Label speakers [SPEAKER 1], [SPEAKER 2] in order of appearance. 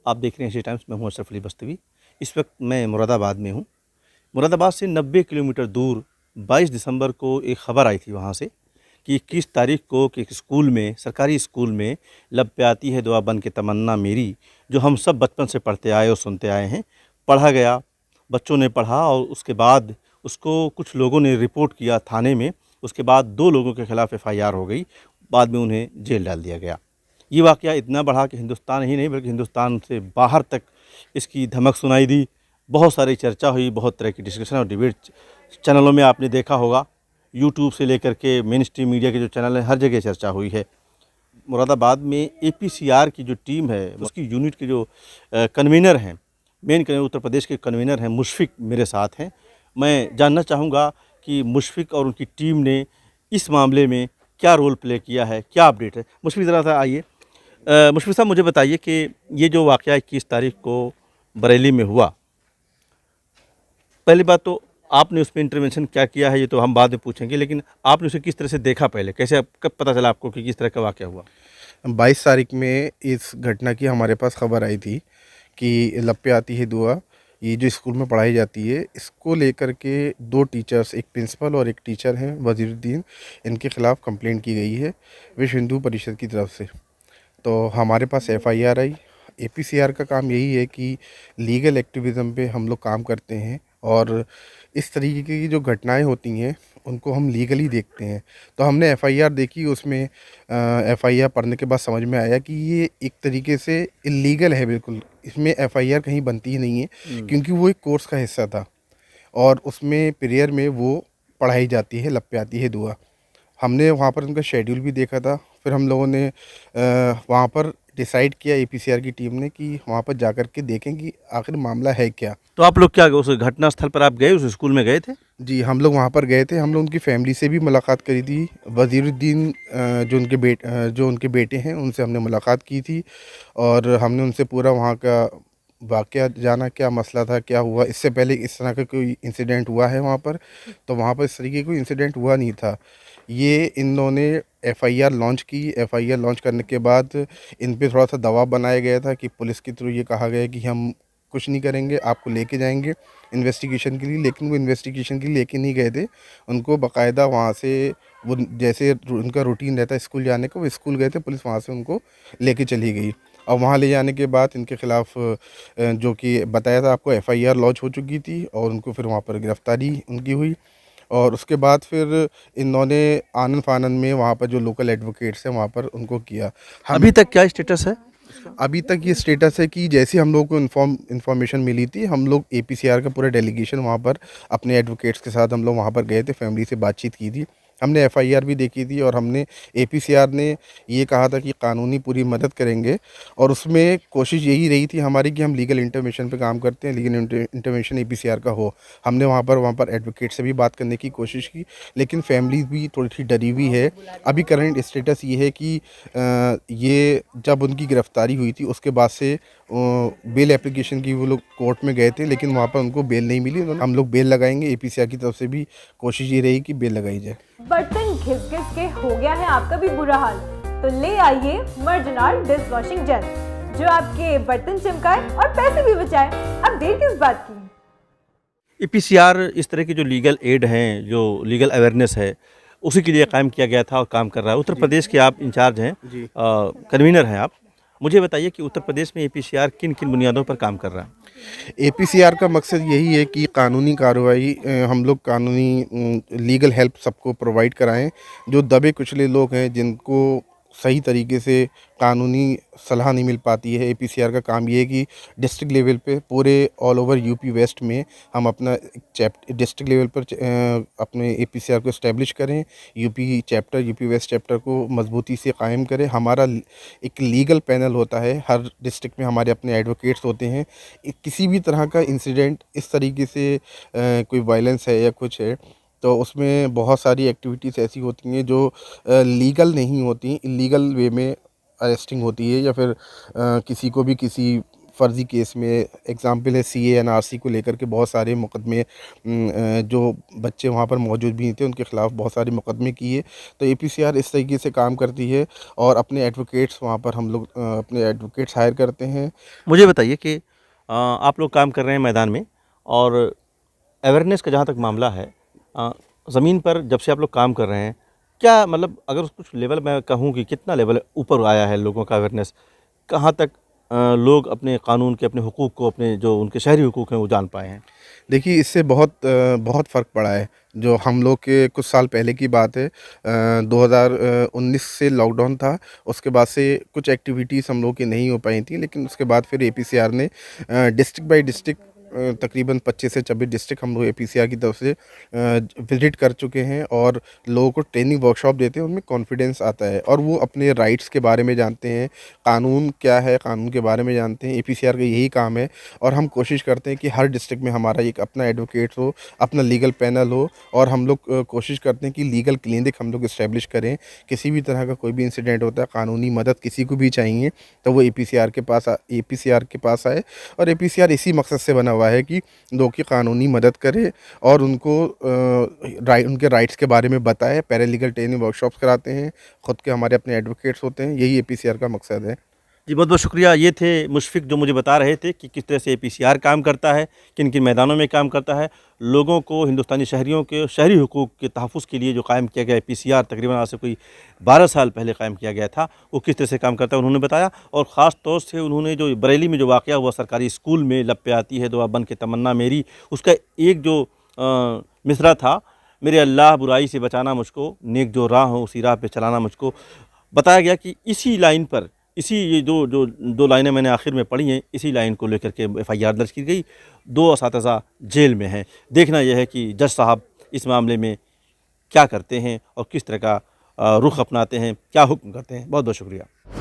[SPEAKER 1] आप देख रहे हैं एशिया टाइम्स। मैं हूं अशरफ अली बस्तवी। इस वक्त मैं मुरादाबाद में हूं। मुरादाबाद से 90 किलोमीटर दूर 22 दिसंबर को एक ख़बर आई थी वहां से कि 21 तारीख को कि एक स्कूल में, सरकारी स्कूल में, लब पे आती है दुआ बन के तमन्ना मेरी, जो हम सब बचपन से पढ़ते आए और सुनते आए हैं, पढ़ा गया। बच्चों ने पढ़ा और उसके बाद उसको कुछ लोगों ने रिपोर्ट किया थाने में। उसके बाद 2 लोगों के खिलाफ एफआईआर हो गई। बाद में उन्हें जेल डाल दिया गया। ये वाक़या इतना बढ़ा कि हिंदुस्तान ही नहीं बल्कि हिंदुस्तान से बाहर तक इसकी धमक सुनाई दी। बहुत सारी चर्चा हुई, बहुत तरह की डिस्कशन और डिबेट चैनलों में आपने देखा होगा। यूट्यूब से लेकर के मेन स्ट्रीम मीडिया के जो चैनल हैं, हर जगह चर्चा हुई है। मुरादाबाद में एपीसीआर की जो टीम है, उसकी यूनिट के जो कन्वीनर हैं, मेन कन्वीनर उत्तर प्रदेश के कन्वीनर हैं मुशफ़िक, मेरे साथ हैं। मैं जानना चाहूँगा कि मुशफ़िक और उनकी टीम ने इस मामले में क्या रोल प्ले किया है, क्या अपडेट है। मुशफ़िक ज़रा सा आइए। मुशफ़िक साहब, मुझे बताइए कि ये जो वाक़या 21 तारीख को बरेली में हुआ, पहली बात तो आपने उसमें इंटरवेंशन क्या किया है ये तो हम बाद में पूछेंगे, लेकिन आपने उसे किस तरह से देखा पहले? कैसे, कब पता चला आपको कि किस तरह का वाक़या हुआ?
[SPEAKER 2] 22 तारीख में इस घटना की हमारे पास खबर आई थी कि लब पे आती है दुआ, ये जो स्कूल में पढ़ाई जाती है, इसको लेकर के 2 टीचर्स, एक प्रिंसिपल और एक टीचर हैं वज़ीरुद्दीन, इनके ख़िलाफ़ कंप्लेंट की गई है विश्व हिंदू परिषद की तरफ से। तो हमारे पास एफआईआर आई। एपीसीआर का काम यही है कि लीगल एक्टिविज़म पे हम लोग काम करते हैं और इस तरीके की जो घटनाएं होती हैं उनको हम लीगली देखते हैं। तो हमने एफआईआर देखी, उसमें एफआईआर पढ़ने के बाद समझ में आया कि ये एक तरीके से इलीगल है बिल्कुल। इसमें एफआईआर कहीं बनती ही नहीं है क्योंकि वो एक कोर्स का हिस्सा था और उसमें प्रेयर में वो पढ़ाई जाती है, लब पे आती है दुआ। हमने वहाँ पर उनका शेड्यूल भी देखा था। फिर हम लोगों ने वहाँ पर डिसाइड किया, एपीसीआर की टीम ने, कि वहाँ पर जाकर के देखें कि आखिर मामला है क्या।
[SPEAKER 1] तो आप लोग क्या उस घटनास्थल पर आप गए, उस स्कूल में गए थे?
[SPEAKER 2] जी, हम लोग वहाँ पर गए थे। हम लोग उनकी फैमिली से भी मुलाकात करी थी। वज़ीरुद्दीन जो उनके बेटे हैं, उनसे हमने मुलाकात की थी और हमने उनसे पूरा वहाँ का वाक़या जाना, क्या मसला था, क्या हुआ। इससे पहले इस तरह का कोई इंसिडेंट हुआ है वहाँ पर? तो वहाँ पर इस तरीके का कोई इंसिडेंट हुआ नहीं था। ये इन लोगों ने एफआईआर लॉन्च की। एफआईआर लॉन्च करने के बाद इन पे थोड़ा-सा दबाव बनाया गया था कि पुलिस के थ्रू ये कहा गया कि हम कुछ नहीं करेंगे, आपको लेके जाएँगे इन्वेस्टिगेशन के लिए। लेकिन वो इन्वेस्टिगेशन के लिए लेके नहीं गए थे। उनको बाकायदा वहाँ से, वो जैसे उनका रूटीन रहता है स्कूल जाने का, वो स्कूल गए थे, पुलिस वहाँ से उनको लेके चली गई। और वहाँ ले जाने के बाद इनके खिलाफ़ जो कि बताया था आपको, एफआईआर लॉन्च हो चुकी थी और उनको फिर वहाँ पर गिरफ़्तारी उनकी हुई। और उसके बाद फिर इन्होंने आनन-फानन में वहाँ पर जो लोकल एडवोकेट्स हैं वहाँ पर उनको किया। हम
[SPEAKER 1] अभी तक क्या स्टेटस है?
[SPEAKER 2] अभी तक ये स्टेटस है कि जैसे हम लोगों को इन्फॉर्मेशन मिली थी, हम लोग एपीसीआर का पूरा डेलीगेशन वहाँ पर अपने एडवोकेट्स के साथ हम लोग वहाँ पर गए थे, फैमिली से बातचीत की थी। हमने एफआईआर भी देखी थी और हमने, एपीसीआर ने ये कहा था कि कानूनी पूरी मदद करेंगे और उसमें कोशिश यही रही थी हमारी कि हम लीगल इंटरवेंशन पे काम करते हैं, लीगल इंटरवेंशन एपीसीआर का हो। हमने वहाँ पर एडवोकेट से भी बात करने की कोशिश की, लेकिन फैमिली भी थोड़ी-सी डरी हुई है। अभी करंट स्टेटस ये है कि ये जब उनकी गिरफ़्तारी हुई थी उसके बाद से बेल एप्लीकेशन की वो लोग कोर्ट में गए थे, लेकिन वहाँ पर उनको बेल नहीं मिली। हम लोग बेल लगाएँगे, एपीसीआर की तरफ से भी कोशिश ये रही कि बेल लगाई जाए।
[SPEAKER 3] बर्तन घिस-घिस के हो गया है आपका भी बुरा हाल, तो ले आइए मर्जनार डिश वॉशिंग जेल, जो आपके बर्तन चमकाए और पैसे भी बचाए। अब देर किस बात की?
[SPEAKER 1] एपीसीआर इस तरह की जो लीगल एड हैं, जो लीगल अवेयरनेस है, उसी के लिए कायम किया गया था और काम कर रहा है। उत्तर प्रदेश के आप इंचार्ज हैं,
[SPEAKER 2] जी।
[SPEAKER 1] कन्वीनर हैं आप। मुझे बताइए कि उत्तर प्रदेश में एपीसीआर किन-किन बुनियादों पर काम कर रहा है?
[SPEAKER 2] एपीसीआर का मकसद यही है कि कानूनी कार्रवाई, हम लोग कानूनी लीगल हेल्प सबको प्रोवाइड कराएं। जो दबे कुचले लोग हैं, जिनको सही तरीके से कानूनी सलाह नहीं मिल पाती है, एपीसीआर का काम ये है कि डिस्ट्रिक्ट लेवल पे पूरे ऑल ओवर यूपी वेस्ट में हम अपना डिस्ट्रिक्ट लेवल पर अपने एपीसीआर को इस्टेब्लिश करें। यूपी वेस्ट चैप्टर को मजबूती से कायम करें। हमारा एक लीगल पैनल होता है, हर डिस्ट्रिक्ट में हमारे अपने एडवोकेट्स होते हैं। किसी भी तरह का इंसिडेंट इस तरीके से कोई वायलेंस है या कुछ है, तो उसमें बहुत सारी एक्टिविटीज़ ऐसी होती हैं जो लीगल नहीं होती, इलीगल वे में अरेस्टिंग होती है या फिर किसी को भी किसी फ़र्ज़ी केस में एग्ज़ाम्पल है सीए एनआरसी को लेकर के बहुत सारे मुकदमे जो बच्चे वहाँ पर मौजूद भी थे उनके ख़िलाफ़ बहुत सारे मुकदमे किए। तो एपीसीआर इस तरीके से काम करती है और अपने एडवोकेट्स वहाँ पर हम लोग अपने एडवोकेट्स हायर करते हैं।
[SPEAKER 1] मुझे बताइए कि आप लोग काम कर रहे हैं मैदान में, और अवेयरनेस का जहाँ तक मामला है, ज़मीन पर जब से आप लोग काम कर रहे हैं, क्या मतलब अगर कुछ लेवल मैं कहूँ कि कितना लेवल ऊपर आया है लोगों का अवेयरनेस, कहाँ तक लोग अपने कानून के, अपने हुकूक को, अपने जो उनके शहरी हुकूक हैं वो जान पाए हैं?
[SPEAKER 2] देखिए इससे बहुत फ़र्क पड़ा है। जो हम लोग के कुछ साल पहले की बात है, 2019 से लॉकडाउन था, उसके बाद से कुछ एक्टिविटीज़ हम लोग की नहीं हो पाई थी, लेकिन उसके बाद फिर एपीसीआर ने डिस्ट्रिक्ट बाय डिस्ट्रिक्ट तकरीबन 25 से 26 डिस्ट्रिक्ट हम लोग एपीसीआर की तरफ से विज़िट कर चुके हैं और लोगों को ट्रेनिंग वर्कशॉप देते हैं, उनमें कॉन्फिडेंस आता है और वो अपने राइट्स के बारे में जानते हैं, कानून क्या है, कानून के बारे में जानते हैं। एपीसीआर का यही काम है और हम कोशिश करते हैं कि हर डिस्ट्रिक्ट में हमारा एक अपना एडवोकेट हो, अपना लीगल पैनल हो और हम लोग कोशिश करते हैं कि लीगल क्लिनिक हम लोग इस्टेब्लिश करें। किसी भी तरह का कोई भी इंसिडेंट होता है, कानूनी मदद किसी को भी चाहिए तो वो एपीसीआर के पास आए और एपीसीआर इसी मकसद से बना हुआ है कि लोगों की कानूनी मदद करे और उनको उनके राइट्स के बारे में बताए। पैरालीगल ट्रेनिंग वर्कशॉप्स कराते हैं, ख़ुद के हमारे अपने एडवोकेट्स होते हैं, यही एपीसीआर का मकसद है।
[SPEAKER 1] जी, बहुत बहुत शुक्रिया। ये थे मुशफ़िक़, जो मुझे बता रहे थे कि किस तरह से एपीसीआर काम करता है, किन-किन मैदानों में काम करता है। लोगों को, हिंदुस्तानी शहरियों के शहरी हुकूक के तहफ़्फ़ुज़ के लिए जो कायम किया गया एपीसीआर, तकरीबन आज से कोई 12 साल पहले कायम किया गया था, वो किस तरह से काम करता है उन्होंने बताया। और ख़ास तौर से उन्होंने जो बरेली में जो वाक़या हुआ, सरकारी स्कूल में लब पे आती है दुआ बन के तमन्ना मेरी, उसका एक जो मिसरा था, मेरे अल्लाह बुराई से बचाना मुझको, नेक जो राह हो उसी राह पे चलाना मुझको, बताया गया कि इसी लाइन पर, इसी ये दो लाइनें मैंने आखिर में पढ़ी हैं, इसी लाइन को लेकर के एफआईआर दर्ज की गई। 2 असातिज़ा जेल में हैं। देखना यह है कि जज साहब इस मामले में क्या करते हैं और किस तरह का रुख अपनाते हैं, क्या हुक्म करते हैं। बहुत बहुत शुक्रिया।